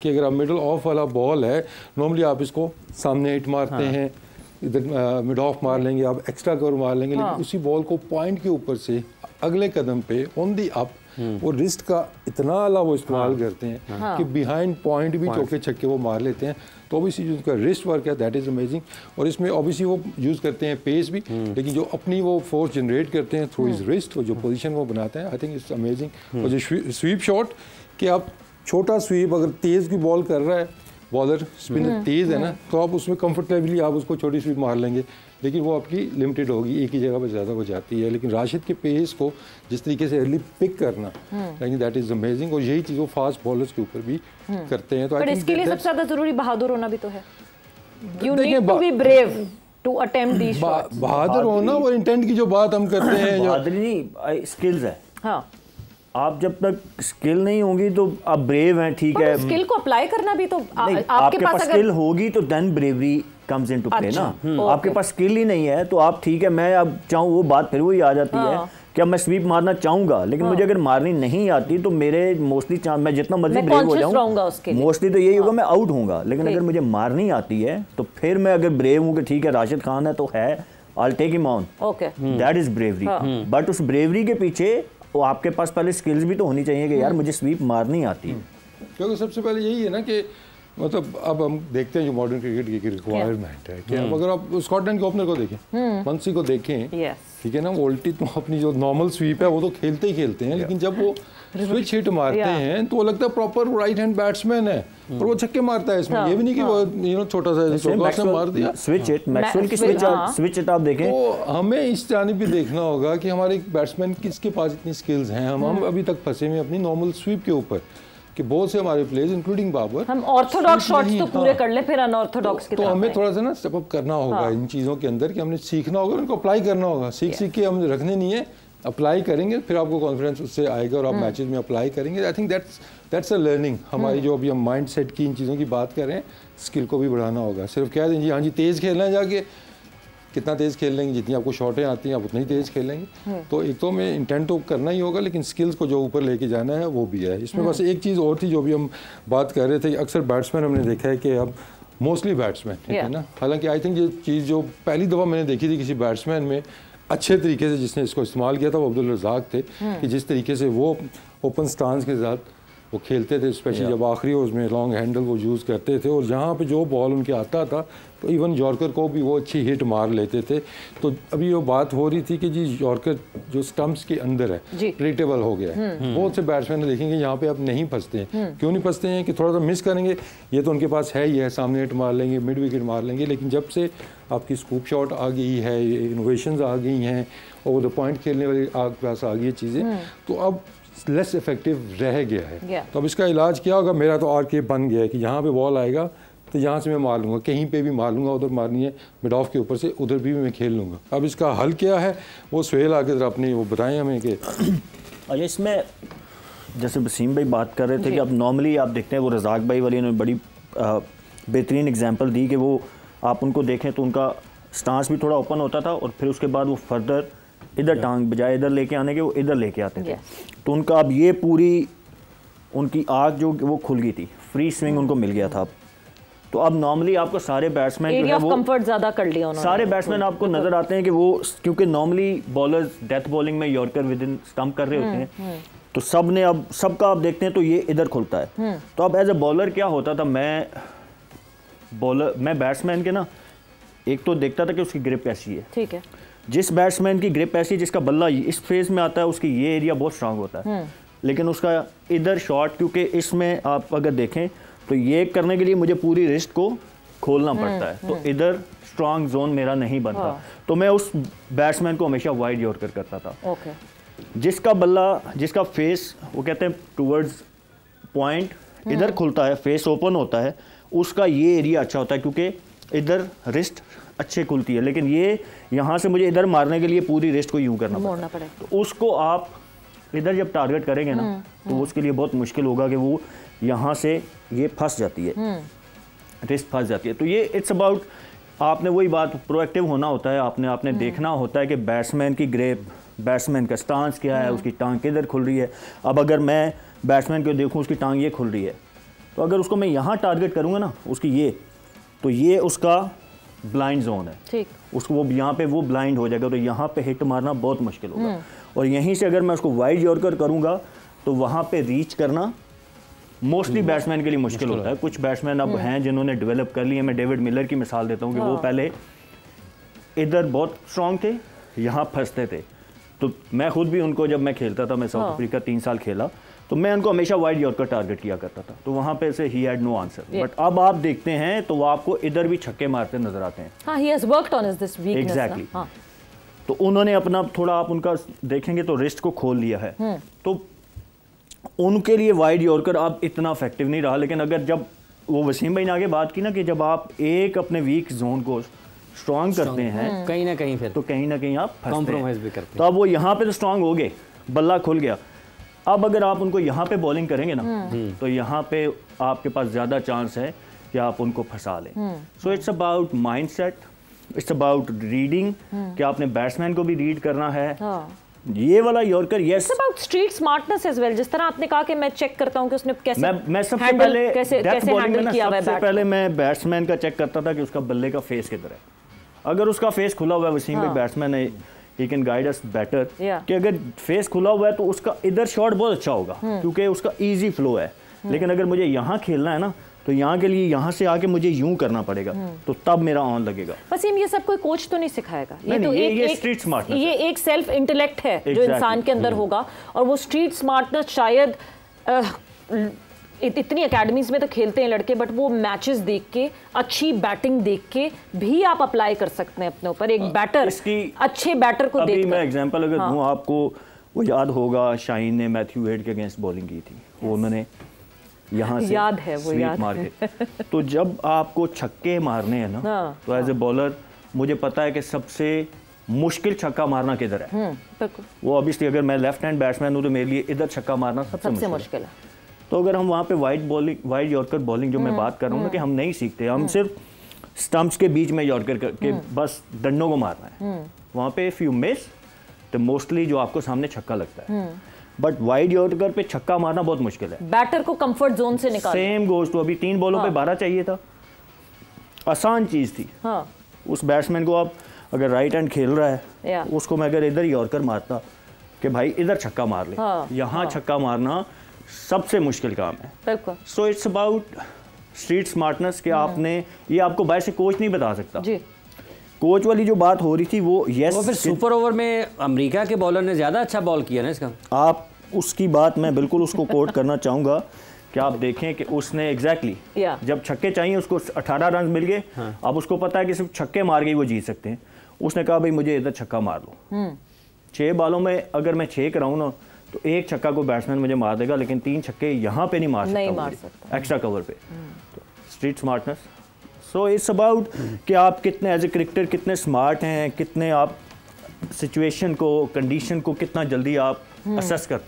कि अगर आप मिडल ऑफ वाला बॉल है, नॉर्मली आप इसको सामने हिट मारते हैं, इधर मिड ऑफ मार लेंगे, आप एक्स्ट्रा कवर मार लेंगे, लेकिन उसी बॉल को पॉइंट के ऊपर से अगले कदम पे ऑन दी अप वो रिस्ट का इतना अला वो इस्तेमाल करते हैं कि बिहाइंड पॉइंट भी चौके छक्के वो मार लेते हैं। तो ऑब्वियसली जो उनका रिस्ट वर्क है दैट इज़ अमेजिंग। और इसमें ऑब्वियसली वो यूज़ करते हैं पेस भी, लेकिन जो अपनी वो फोर्स जनरेट करते हैं थ्रू हिज रिस्ट, जो पोजीशन वो बनाते हैं, आई थिंक इट्स अमेजिंग। और जो स्वीप शॉट कि आप छोटा स्वीप अगर तेज़ की बॉल कर रहा है बॉलर, स्पिनर तेज़ है ना, तो आप उसमें कंफर्टेबली आप उसको छोटी स्वीप मार लेंगे, लेकिन वो आपकी लिमिटेड होगी, एक ही जगह पर ज़्यादा हो जाती है। लेकिन राशिद के पेस को जिस तरीके से अर्ली पिक करना, लेकिन दैट इज़ अमेजिंग। और यही चीज़ वो फास्ट बॉलर्स के ऊपर भी करते हैं। तो पर इसके लिए सबसे ज़्यादा ज़रूरी बहादुर होना भी तो है। You need to be brave to attempt these shots। बहादुर होना और इंटेंट की जो बात हम करते हैं, बहादुरी नहीं, स्किल्स है। हाँ, आप जब तक स्किल नहीं होगी तो आप ब्रेव हैं, ठीक है, स्किल को अप्लाई करना भी तो आपके पास स्किल होगी तो then bravery comes into play ना। आपके पास स्किल ही नहीं है तो आप, ठीक है, मैं अब चाहूँ वो बात फिर वही आ जाती है कि अब मैं स्वीप मारना चाहूंगा, लेकिन मुझे अगर मारनी नहीं आती तो मेरे मोस्टली मैं जितना मर्जी ब्रेव हो जाऊँ, मोस्टली तो यही होगा, मैं आउट होऊंगा। लेकिन अगर मुझे मारनी आती है तो फिर मैं अगर ब्रेव हूँ कि ठीक है राशिद खान है तो है, I will take him on, that is bravery. But उस ब्रेवरी के पीछे वो आपके पास पहले स्किल्स भी तो होनी चाहिए कि यार मुझे स्वीप मारनी आती है। क्योंकि सबसे पहले यही है ना कि मतलब अब हम देखते हैं जो मॉडर्न क्रिकेट की रिक्वायरमेंट है कि अब अगर आप स्कॉटलैंड के ओपनर को देखें, मंसी को देखें, ठीक है ना, वोल्टी तो अपनी जो नॉर्मल स्वीप है वो तो खेलते ही खेलते हैं, लेकिन जब वो स्विच हिट मारते हैं तो वो लगता है प्रॉपर राइट हैंड बैट्समैन है और वो छक्के मारता है। इसमें ये भी नहीं कि वो छोटा सा चौका से मार दिया। स्विच हिट, मैक्सवेल की स्विच हिट आप देखें तो हमें इस जानिब भी देखना होगा कि हमारे बैट्समैन किसके पास इतनी स्किल्स हैं। हम अभी तक फंसे हुए अपनी नॉर्मल स्वीप के ऊपर कि बहुत से हमारे प्लेयर्स इंक्लूडिंग बाबर, हम ऑर्थोडॉक्स शॉट्स तो पूरे कर ले, फिर अनऑर्थोडॉक्स की तो हमें थोड़ा सा ना स्टेप अप करना होगा इन चीज़ों के अंदर कि हमने सीखना होगा, उनको अप्लाई करना होगा। सीख के हम रखने नहीं है, अप्लाई करेंगे, फिर आपको कॉन्फिडेंस उससे आएगा और आप मैचेस में अप्लाई करेंगे। I think that's a learning. हमारी जो अभी हम माइंड सेट की इन चीज़ों की बात कर रहे हैं, स्किल को भी बढ़ाना होगा। सिर्फ कह दें जी हाँ जी तेज़ खेलना है, जाके कितना तेज़ खेल लेंगे, जितनी आपको शॉटें आती हैं आप उतना ही तेज़ खेलेंगे। तो एक तो हमें इंटेंट तो करना ही होगा, लेकिन स्किल्स को जो ऊपर लेके जाना है वो भी है। इसमें बस एक चीज़ और थी जो भी हम बात कर रहे थे, अक्सर बैट्समैन हमने देखा है कि अब मोस्टली बैट्समैन, ठीक है ना, हालांकि आई थिंक ये चीज़ जो पहली दफ़ा मैंने देखी थी किसी बैट्समैन में अच्छे तरीके से जिसने इसको इस्तेमाल किया था वो अब्दुल रज़ाक थे, कि जिस तरीके से वो ओपन स्टांस के साथ वो खेलते थे, स्पेशली जब आखिरी ओवर्स में लॉन्ग हैंडल वो यूज़ करते थे और जहाँ पे जो बॉल उनके आता था तो इवन यॉर्कर को भी वो अच्छी हिट मार लेते थे। तो अभी वो बात हो रही थी कि जी यॉर्कर जो स्टंप्स के अंदर है प्रेडिक्टेबल हो गया है। बहुत से बैट्समैन देखेंगे यहाँ पे आप नहीं फंसते हैं। क्यों नहीं फंसते हैं कि थोड़ा सा मिस करेंगे, ये तो उनके पास है ही है, सामने हिट मार लेंगे, मिड विकेट मार लेंगे, लेकिन जब से आपकी स्कूप शॉट आ गई है, इनोवेशंस आ गई हैं, ओवर द पॉइंट खेलने वाली आपके पास आ गई है चीज़ें, तो अब लेस इफेक्टिव रह गया है। तो अब इसका इलाज क्या होगा? मेरा तो आर के बन गया है कि यहाँ पे बॉल आएगा तो यहाँ से मैं मार लूँगा, कहीं पे भी मार लूँगा, उधर मारनी है मिड ऑफ के ऊपर से, उधर भी मैं खेल लूँगा। अब इसका हल क्या है वो सुहेल आगे ज़रा अपनी वो बताएं हमें कि इसमें जैसे वसीम भाई बात कर रहे थे कि अब नॉर्मली आप देखते हैं वो रज़ाक भाई वाली ने बड़ी बेहतरीन एग्जांपल दी कि वो आप उनको देखें तो उनका स्टांस भी थोड़ा ओपन होता था और फिर उसके बाद वो फर्दर इधर टांग बजाय इधर लेके आने के वो इधर लेके आते थे। तो उनका अब ये पूरी उनकी आग जो वो खुल गई थी, फ्री स्विंग उनको मिल गया था। तो अब नॉर्मली आपको सारे बैट्समैन जो है वो कंफर्ट ज़्यादा कर लिया उन्होंने, सारे बैट्समैन आपको नजर आते हैं कि वो, क्योंकि नॉर्मली बॉलर्स डेथ बॉलिंग में यॉर्कर विद इन स्टंप कर रहे होते हैं, तो सब ने अब सबका आप देखते हैं तो ये इधर खुलता है। तो अब एज ए बॉलर क्या होता था, मैं बैट्समैन के ना एक तो देखता था कि उसकी ग्रिप कैसी है, ठीक है, जिस बैट्समैन की ग्रिप ऐसी जिसका बल्ला इस फेज में आता है उसकी ये एरिया बहुत स्ट्रांग होता है, लेकिन उसका इधर शॉट, क्योंकि इसमें आप अगर देखें तो ये करने के लिए मुझे पूरी रिस्ट को खोलना पड़ता है, तो इधर स्ट्रांग जोन मेरा नहीं बनता। तो मैं उस बैट्समैन को हमेशा वाइड यॉर्कर करता था। जिसका बल्ला, जिसका फेस वो कहते हैं टूवर्ड्स पॉइंट इधर खुलता है, फेस ओपन होता है, उसका ये एरिया अच्छा होता है क्योंकि इधर रिस्ट अच्छे खुलती है, लेकिन ये यहाँ से मुझे इधर मारने के लिए पूरी रिस्ट को यूं करना पड़ता है। तो उसको आप इधर जब टारगेट करेंगे ना तो उसके लिए बहुत मुश्किल होगा कि वो यहाँ से ये फंस जाती है, रिस्ट फंस जाती है। तो ये इट्स अबाउट, आपने वही बात, प्रोएक्टिव होना होता है, आपने देखना होता है कि बैट्समैन की ग्रिप, बैट्समैन का स्टांस क्या है, उसकी टांग किधर खुल रही है। अब अगर मैं बैट्समैन को देखूँ उसकी टांग ये खुल रही है तो अगर उसको मैं यहाँ टारगेट करूँगा ना उसकी ये, तो ये उसका ब्लाइंड जोन है, ठीक, उसको वो यहाँ पे वो ब्लाइंड हो जाएगा, तो यहाँ पे हिट मारना बहुत मुश्किल होगा। और यहीं से अगर मैं उसको वाइड यॉर्कर करूँगा तो वहाँ पे रीच करना मोस्टली बैट्समैन के लिए मुश्किल होता है। कुछ बैट्समैन अब हैं जिन्होंने डेवलप कर लिए। मैं डेविड मिलर की मिसाल देता हूँ कि वो पहले इधर बहुत स्ट्रांग थे, यहाँ फंसते थे। तो मैं खुद भी उनको, जब मैं खेलता था, मैं साउथ अफ्रीका 3 साल खेला, तो मैं उनको हमेशा वाइड यॉर्कर टारगेट किया करता था, तो वहाँ पे से ही हैड नो आंसर। बट अब आप देखते हैं तो वो आपको इधर भी छक्के मारते नजर आते हैं। हाँ, he has worked on this weakness, exactly. हाँ। तो उन्होंने अपना थोड़ा, आप उनका देखेंगे तो रिस्ट को खोल लिया है, तो उनके लिए वाइड यॉर्कर अब इतना इफेक्टिव नहीं रहा। लेकिन अगर जब वो वसीम भाई ने आगे बात की ना कि जब आप एक अपने वीक जोन को स्ट्रांग करते हैं कहीं ना कहीं फिर तो कहीं ना कहीं आप कॉम्प्रोमाइज भी करते हैं। तो अब वो यहाँ पे तो स्ट्रांग हो गए, बल्ला खुल गया। अब अगर आप उनको यहाँ पे बॉलिंग करेंगे ना तो यहाँ पे आपके पास ज़्यादा चांस है कि आप उनको फंसा लें। So it's about mindset, it's about reading, कि आपने बैट्समैन को भी रीड करना है। ये वाला yorker, yes, about street smartness as well. जिस तरह आपने कहा कि मैं चेक करता हूं कि उसने कैसे, मैं सबसे पहले कैसे हैंडल किया हुआ है, सबसे पहले मैं बैट्समैन का चेक करता था कि उसका बल्ले का फेस किधर है। अगर उसका फेस खुला हुआ है, वसीम भाई बैट्समैन है, he can guide us better, कि अगर फेस खुला हुआ है तो उसका इधर शॉट बहुत अच्छा होगा क्योंकि उसका इजी फ्लो है। लेकिन अगर मुझे यहाँ खेलना है ना तो यहाँ के लिए यहाँ से आके मुझे यूं करना पड़ेगा, तो तब मेरा ऑन लगेगा। वसीम, ये सब कोई कोच तो नहीं सिखाएगा, ये तो ये स्ट्रीट स्मार्टनेस, ये एक सेल्फ इंटेलेक्ट है जो इंसान के अंदर होगा। और वो स्ट्रीट स्मार्टनेस शायद इतनी एकेडमीज में तो खेलते हैं लड़के, बट वो मैचेस देख के, अच्छी बैटिंग देख के भी आप अप्लाई कर सकते हैं अपने ऊपर। एक बैटर, अच्छे बैटर को देख, मैं एग्जांपल अगर दूं आपको, वो याद होगा शाहीन ने मैथ्यू हेड के अगेंस्ट बॉलिंग की थी, वो उन्होंने यहाँ से याद है वो, याद मार के। तो जब आपको छक्के मारने हैं ना, तो एज ए बॉलर मुझे पता है कि सबसे मुश्किल छक्का मारना किधर है। वो ऑब्वियसली अगर मैं लेफ्ट हैंड बैट्समैन हूँ तो मेरे लिए इधर छक्का मारना सबसे मुश्किल है। तो अगर हम वहाँ पे वाइड यॉर्कर बॉलिंग जो मैं बात कर रहा हूँ ना, कि हम नहीं सीखते, हम सिर्फ स्टंप्स के बीच में यॉर्कर करके बस डंडों को मारना है। वहाँ पे इफ यू मिस तो मोस्टली जो आपको सामने छक्का लगता है। बट वाइड यॉर्कर पे छक्का मारना बहुत मुश्किल है, बैटर को कंफर्ट जोन से निकालना। सेम गोज टू, अभी 3 बॉलों पे 12 चाहिए था, आसान चीज थी। उस बैट्समैन को आप अगर राइट हैंड खेल रहा है, उसको मैं अगर इधर यॉर्कर मारता कि भाई इधर छक्का मार ले, यहाँ छक्का मारना सबसे मुश्किल काम है। So it's about street smartness कि आपने, ये आपको बाहर से कोच नहीं बता सकता जी। कोच वाली जो बात हो रही थी वो वो फिर सुपर ओवर में अमेरिका के बॉलर ने ज़्यादा अच्छा बॉल किया ना इसका। आप उसकी बात मैं बिल्कुल उसको कोट करना चाहूँगा कि आप देखें कि उसने एग्जैक्टली जब छक्के चाहिए उसको 18 रन मिल गए। अब उसको पता है कि सिर्फ छक्के मार के ही वो जीत सकते हैं। उसने कहा भाई मुझे इधर छक्का मार लो। 6 बॉलों में अगर मैं 6 कराऊँ ना तो 1 छक्का को बैट्समैन मुझे मार देगा, लेकिन 3 छक्के यहाँ पे नहीं मार सकता एक्स्ट्रा कवर पे। Street smartness, so it's about कि आप कितने एज ए क्रिकेटर कितने स्मार्ट हैं, कितने आप सिचुएशन को, कंडीशन को कितना जल्दी आप असेस करते हैं।